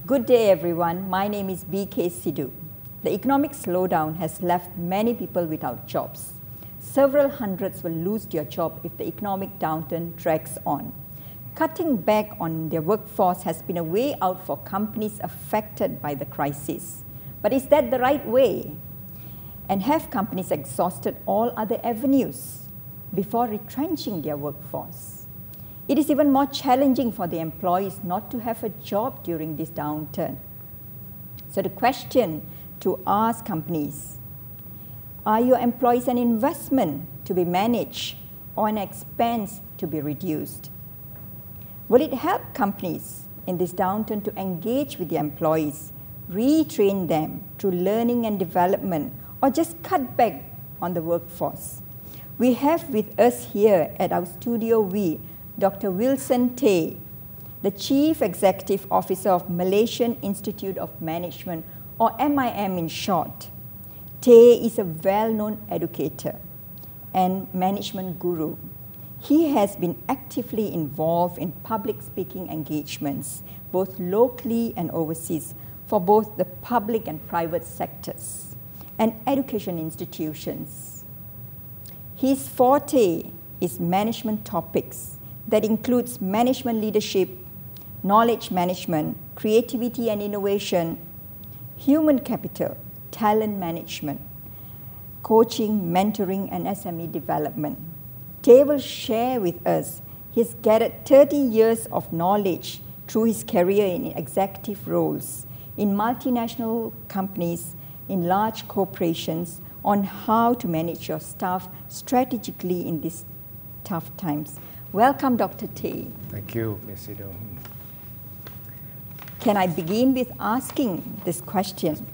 Good day everyone, my name is B.K. Sidhu. The economic slowdown has left many people without jobs. Several hundreds will lose their job if the economic downturn drags on. Cutting back on their workforce has been a way out for companies affected by the crisis. But is that the right way? And have companies exhausted all other avenues before retrenching their workforce? It is even more challenging for the employees not to have a job during this downturn. So the question to ask companies, are your employees an investment to be managed or an expense to be reduced? Will it help companies in this downturn to engage with their employees, retrain them through learning and development, or just cut back on the workforce? We have with us here at our Studio V, Dr. Wilson Tay, the Chief Executive Officer of Malaysian Institute of Management, or MIM in short. Tay is a well-known educator and management guru. He has been actively involved in public speaking engagements, both locally and overseas, for both the public and private sectors and education institutions. His forte is management topics that includes management leadership, knowledge management, creativity and innovation, human capital, talent management, coaching, mentoring, and SME development. Tay will share with us he's gathered 30 years of knowledge through his career in executive roles in multinational companies, in large corporations, on how to manage your staff strategically in these tough times. Welcome, Dr. Tay. Thank you, Ms. Sidhu. Can I begin with asking this question?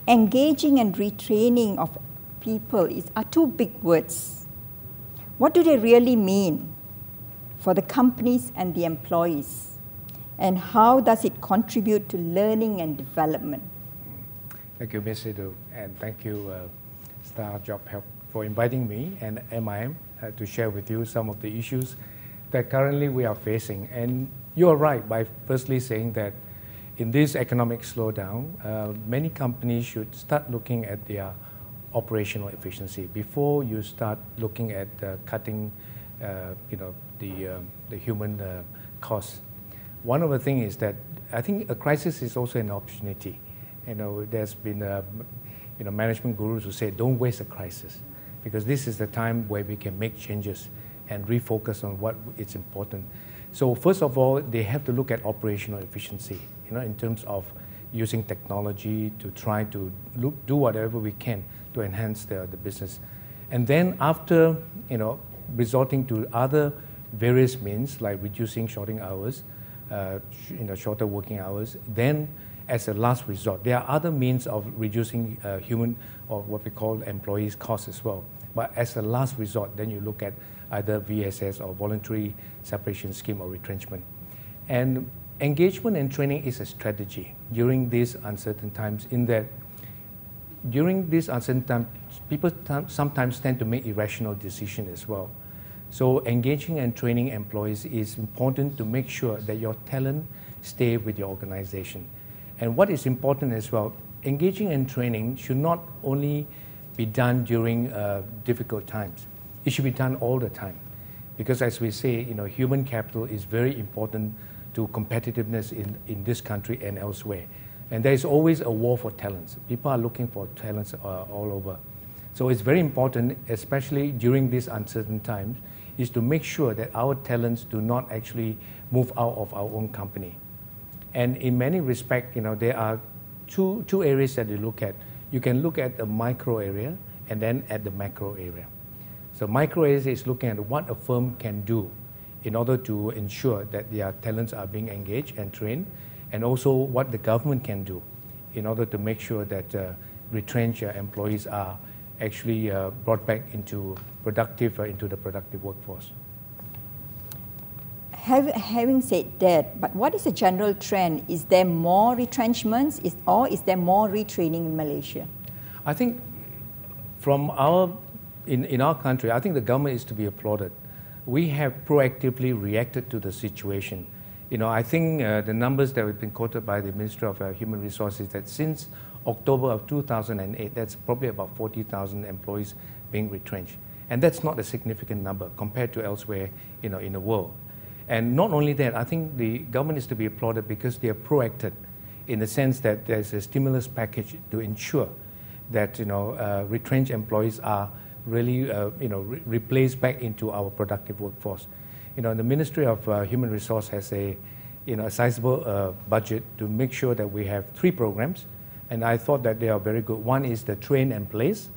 Engaging and retraining of people are two big words. What do they really mean for the companies and the employees? And how does it contribute to learning and development? Thank you, Ms. Sidhu, and thank you, Star Job Help, for inviting me and MIM to share with you some of the issues that currently we are facing. And you are right by firstly saying that in this economic slowdown, many companies should start looking at their operational efficiency before you start looking at cutting, the human costs. One of the things is that I think a crisis is also an opportunity. There's been management gurus who say don't waste a crisis, because this is the time where we can make changes and refocus on what is important. So first of all, they have to look at operational efficiency, in terms of using technology to try to do whatever we can to enhance the business. And then after, resorting to other various means like reducing shorter working hours, then as a last resort, there are other means of reducing human, or what we call employees' costs as well. But as a last resort, then you look at either VSS or voluntary separation scheme or retrenchment. And engagement and training is a strategy during these uncertain times, in that during these uncertain times, people sometimes tend to make irrational decisions as well. So engaging and training employees is important to make sure that your talent stay with your organization. And what is important as well, engaging and training should not only be done during difficult times. It should be done all the time. Because as we say, human capital is very important to competitiveness in this country and elsewhere. And there is always a war for talents. People are looking for talents all over. So it's very important, especially during these uncertain times, is to make sure that our talents do not actually move out of our own company. And in many respects, there are two areas that you look at. You can look at the micro area and then at the macro area. So micro area is looking at what a firm can do in order to ensure that their talents are being engaged and trained, and also what the government can do in order to make sure that retrenched employees are actually brought back into the productive workforce. Having said that, but what is the general trend? Is there more retrenchments or is there more retraining in Malaysia? I think in our country, I think the government is to be applauded. We have proactively reacted to the situation I think the numbers that have been quoted by the Ministry of Human Resources, that since October of 2008, that's probably about 40,000 employees being retrenched. And that's not a significant number compared to elsewhere, in the world. And not only that, I think the government is to be applauded because they are proactive in the sense that there's a stimulus package to ensure that, retrenched employees are really, replaced back into our productive workforce. The Ministry of Human Resource has a sizable budget to make sure that we have 3 programs, and I thought that they are very good. One is the train and place,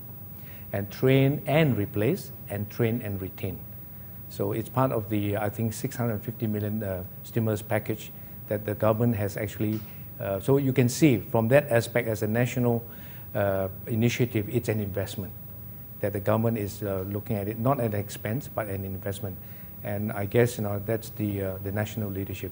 and train and replace, and train and retain. So it's part of the, I think, 650 million stimulus package that the government has actually, so you can see from that aspect as a national initiative, it's an investment that the government is looking at it, not at an expense, but an investment. And I guess that's the national leadership.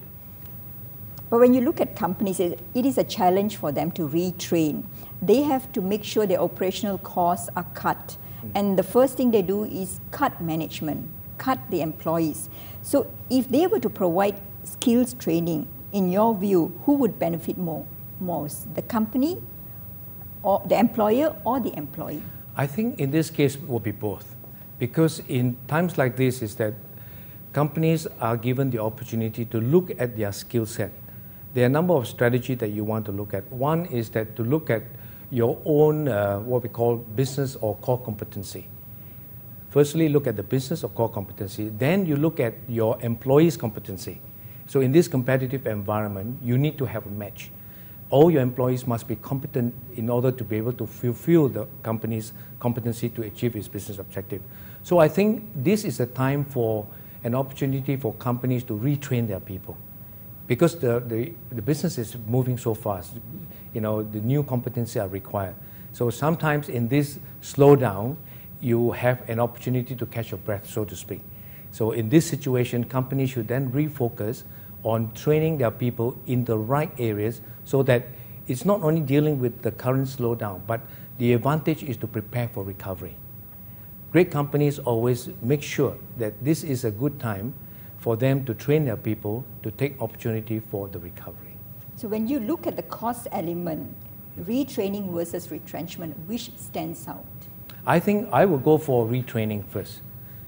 But when you look at companies, it is a challenge for them to retrain. They have to make sure their operational costs are cut. And the first thing they do is cut management, cut the employees. So if they were to provide skills training, in your view, who would benefit most? The company, or the employer, or the employee? I think in this case it will be both. Because in times like this is that companies are given the opportunity to look at their skill set. There are a number of strategies that you want to look at. One is that to look at your own, what we call business or core competency. Firstly, look at the business or core competency. Then you look at your employees' competency. So in this competitive environment, you need to have a match. All your employees must be competent in order to be able to fulfill the company's competency to achieve its business objective. So I think this is a time for an opportunity for companies to retrain their people. Because the business is moving so fast, the new competencies are required. So sometimes in this slowdown, you have an opportunity to catch your breath, so to speak. So in this situation, companies should then refocus on training their people in the right areas so that it's not only dealing with the current slowdown, but the advantage is to prepare for recovery. Great companies always make sure that this is a good time for them to train their people to take opportunity for the recovery. So when you look at the cost element, retraining versus retrenchment, which stands out? I think I will go for retraining first,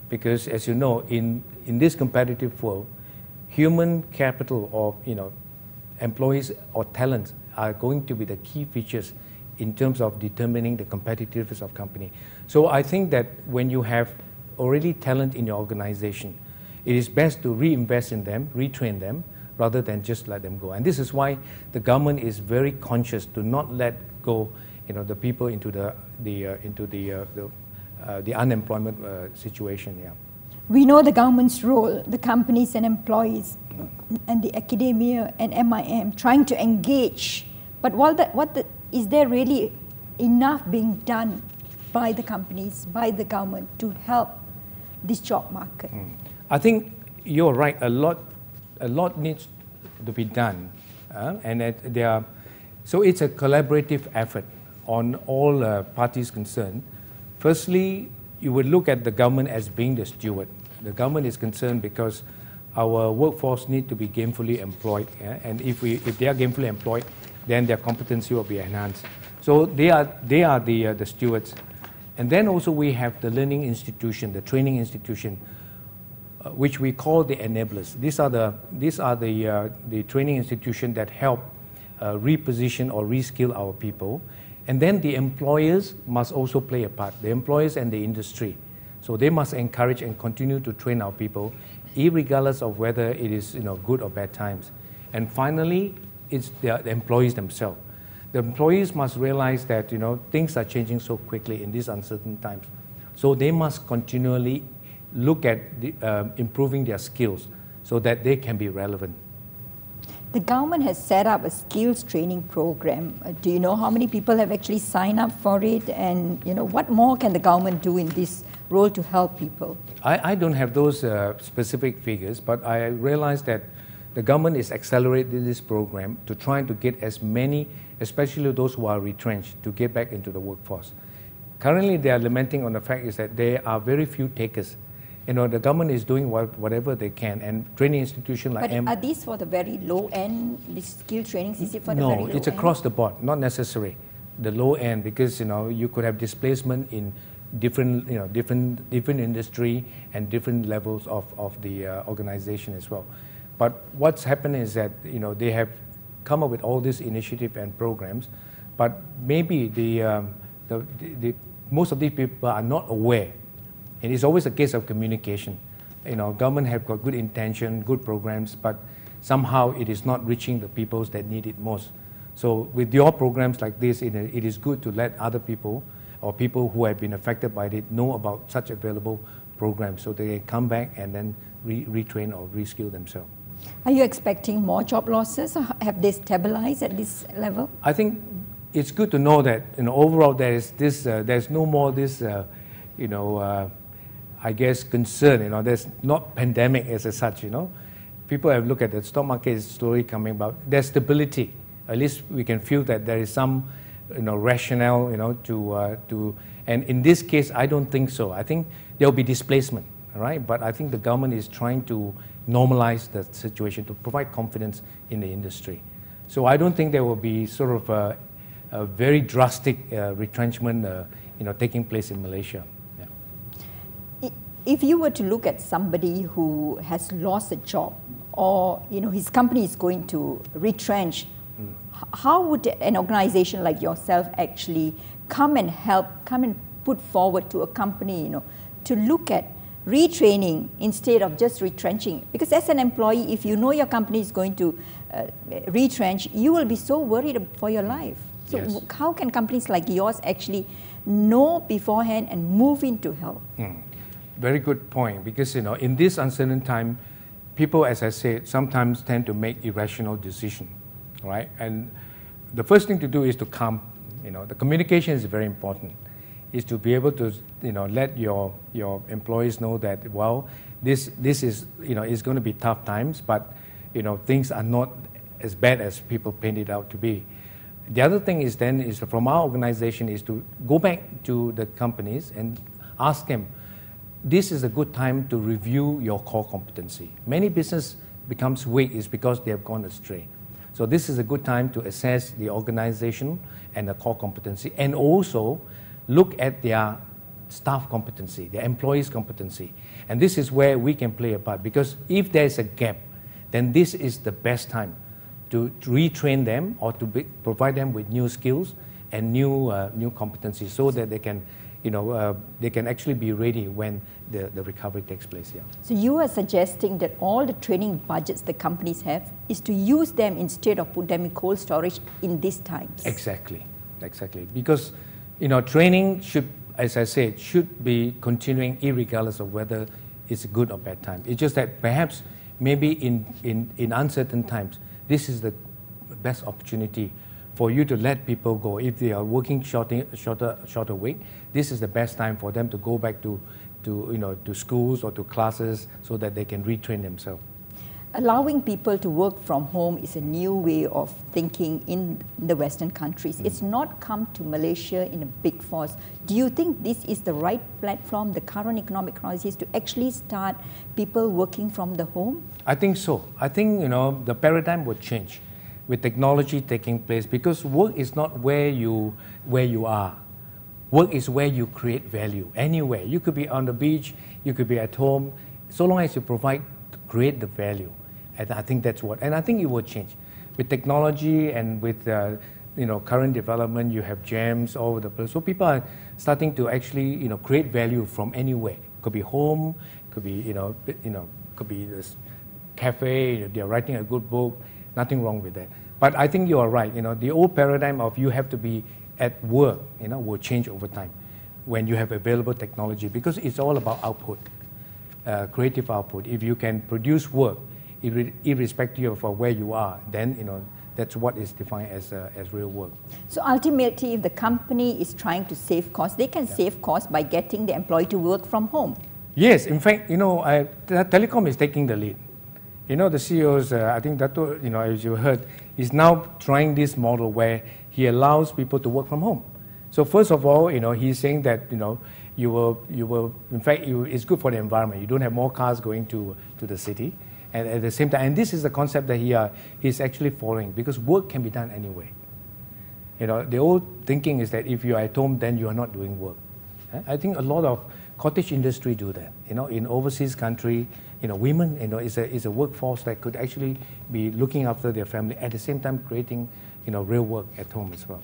because as you know, in this competitive world, human capital or employees or talents are going to be the key features in terms of determining the competitiveness of company. So I think that when you have already talent in your organization, it is best to reinvest in them, retrain them, rather than just let them go. And this is why the government is very conscious to not let go, the people into the unemployment situation. Yeah. We know the government's role, the companies and employees, and the academia and MIM trying to engage. But is there really enough being done by the companies, by the government to help this job market? I think you're right. A lot needs to be done, so it's a collaborative effort on all parties concerned. Firstly, you would look at the government as being the steward. The government is concerned because our workforce need to be gainfully employed, and if they are gainfully employed, then their competency will be enhanced. So they are the stewards, and then also we have the learning institution, the training institution, which we call the enablers. These are the training institutions that help reposition or reskill our people. And then the employers must also play a part, the employers and the industry. So they must encourage and continue to train our people, irregardless of whether it is good or bad times. And finally, it's the employees themselves. The employees must realize that things are changing so quickly in these uncertain times. So they must continually look at improving their skills so that they can be relevant. The government has set up a skills training program. Do you know how many people have actually signed up for it? And what more can the government do in this role to help people? I don't have those specific figures, but I realize that the government is accelerating this program to try to get as many, especially those who are retrenched, to get back into the workforce. Currently, they are lamenting on the fact is that there are very few takers the government is doing whatever they can, and training institutions like But are these for the very low end, these skill trainings? Is it for the very low end? No, it's across the board, not necessary. The low end, because you could have displacement in different industry and different levels of the organization as well. But what's happened is that they have come up with all these initiatives and programs, but maybe the most of these people are not aware. And it's always a case of communication. Government have got good intention, good programs, but somehow it is not reaching the people that need it most. So with your programs like this, it is good to let other people or people who have been affected by it know about such available programs, so they can come back and then retrain or reskill themselves. Are you expecting more job losses, or have they stabilized at this level? I think it's good to know that overall there's no more this I guess concern. There's not pandemic as such. People have looked at the stock market is slowly coming about. There's stability. At least we can feel that there is some rationale and in this case I don't think so. I think there will be displacement, right? But I think the government is trying to normalize the situation to provide confidence in the industry. So I don't think there will be sort of a very drastic retrenchment taking place in Malaysia. If you were to look at somebody who has lost a job, or his company is going to retrench, how would an organization like yourself actually come and put forward to a company, to look at retraining instead of just retrenching? Because as an employee, if you know your company is going to retrench, you will be so worried for your life. So yes. How can companies like yours actually know beforehand and move into help? Very good point, because in this uncertain time, people, as I said, sometimes tend to make irrational decisions, right? And the first thing to do is to calm. The communication is very important. Is to be able to let your employees know that this is is going to be tough times, but things are not as bad as people paint it out to be. The other thing is from our organization is to go back to the companies and ask them, this is a good time to review your core competency. Many business becomes weak is because they have gone astray. So this is a good time to assess the organization and the core competency, and also look at their staff competency, their employees' competency. And this is where we can play a part, because if there is a gap, then this is the best time to retrain them or to provide them with new skills and new competencies, so that they can they can actually be ready when the recovery takes place. Yeah. So you are suggesting that all the training budgets the companies have is to use them instead of put them in cold storage in these times. Exactly. Because training should, as I said, should be continuing irregardless of whether it's a good or bad time. It's just that perhaps maybe in uncertain times, this is the best opportunity for you to let people go. If they are working shorter week, this is the best time for them to go back to schools or to classes, so that they can retrain themselves. Allowing people to work from home is a new way of thinking in the Western countries. It's not come to Malaysia in a big force. Do you think this is the right platform, the current economic crisis, to actually start people working from the home? I think so. I think the paradigm would change with technology taking place, because work is not where you are. Work is where you create value. Anywhere. You could be on the beach, you could be at home, so long as you create the value. And I think that's what, and I think it will change. With technology and with current development, you have jams all over the place. So people are starting to actually create value from anywhere. Could be home, could be could be this cafe. They're writing a good book. Nothing wrong with that. But I think you are right. The old paradigm of you have to be at work, will change over time when you have available technology, because it's all about output, creative output. If you can produce work, irrespective of where you are, then that's what is defined as real work. So ultimately, if the company is trying to save costs, they can save costs by getting the employee to work from home. Yes, in fact, telecom is taking the lead. The CEOs, I think Dato, as you heard, is now trying this model where he allows people to work from home. So first of all, he's saying that, in fact, it's good for the environment. You don't have more cars going to the city. And at the same time, and this is the concept that he's actually following, because work can be done anyway. You know, the old thinking is that if you're at home, then you are not doing work. I think a lot of cottage industry do that. You know, in overseas country, you know, women, you know, is a workforce that could actually be looking after their family at the same time creating, you know, real work at home as well.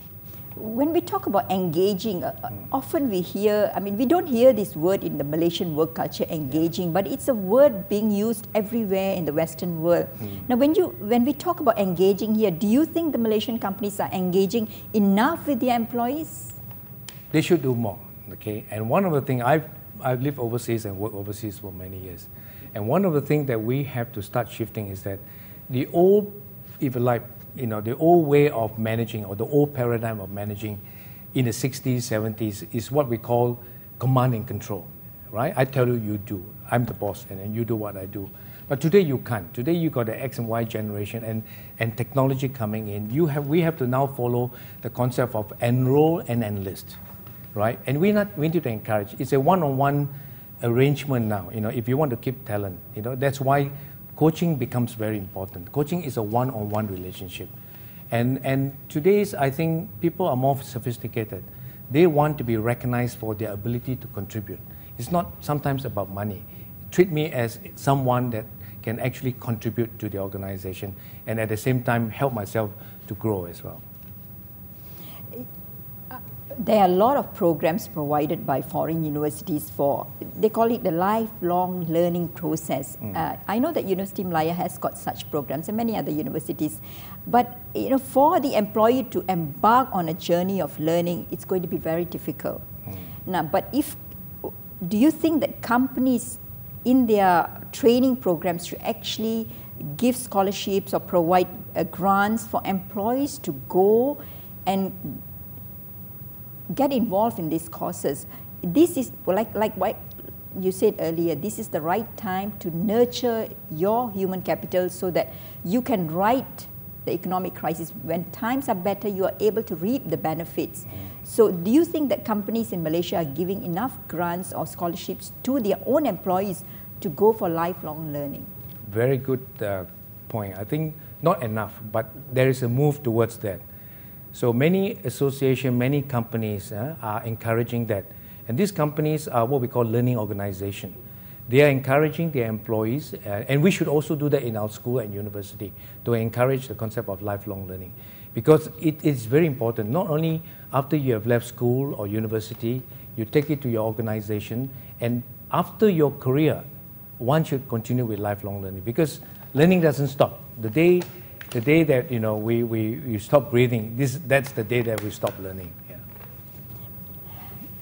When we talk about engaging, often we hear, I mean, we don't hear this word in the Malaysian work culture, engaging, but it's a word being used everywhere in the Western world. Now, when we talk about engaging here, do you think the Malaysian companies are engaging enough with their employees? They should do more, okay? And one of the things, I've lived overseas and worked overseas for many years. And one of the things that we have to start shifting is that the old, if you like, you know, the old way of managing, or the old paradigm of managing in the 60s, 70s is what we call command and control, right? I tell you, you do. I'm the boss, and then you do what I do. But today you can't. Today you got the X and Y generation and technology coming in. We have to now follow the concept of enroll and enlist, right? And we need to encourage. It's a one-on-one arrangement now. You know, if you want to keep talent, you know, that's why coaching becomes very important. Coaching is a one-on-one relationship. And today's, I think, people are more sophisticated. They want to be recognized for their ability to contribute. It's not sometimes about money. Treat me as someone that can actually contribute to the organization and at the same time help myself to grow as well. There are a lot of programs provided by foreign universities for, they call it the lifelong learning process. I know that University Malaya has got such programs and many other universities, but you know, for the employee to embark on a journey of learning, it's going to be very difficult. Now, but do you think that companies in their training programs should actually give scholarships or provide grants for employees to go and get involved in these courses? This is like what you said earlier, this is the right time to nurture your human capital so that you can ride the economic crisis. When times are better, you are able to reap the benefits. So do you think that companies in Malaysia are giving enough grants or scholarships to their own employees to go for lifelong learning? Very good point. I think not enough, but there is a move towards that. So many associations, many companies are encouraging that. And these companies are what we call learning organizations. They are encouraging their employees, and we should also do that in our school and university to encourage the concept of lifelong learning. Because it is very important, not only after you have left school or university, you take it to your organization, and after your career, one should continue with lifelong learning, because learning doesn't stop. The day that you stop breathing, that's the day that we stop learning. Yeah.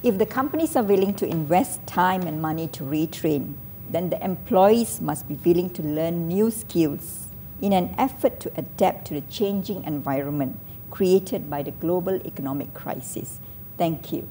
If the companies are willing to invest time and money to retrain, then the employees must be willing to learn new skills in an effort to adapt to the changing environment created by the global economic crisis. Thank you.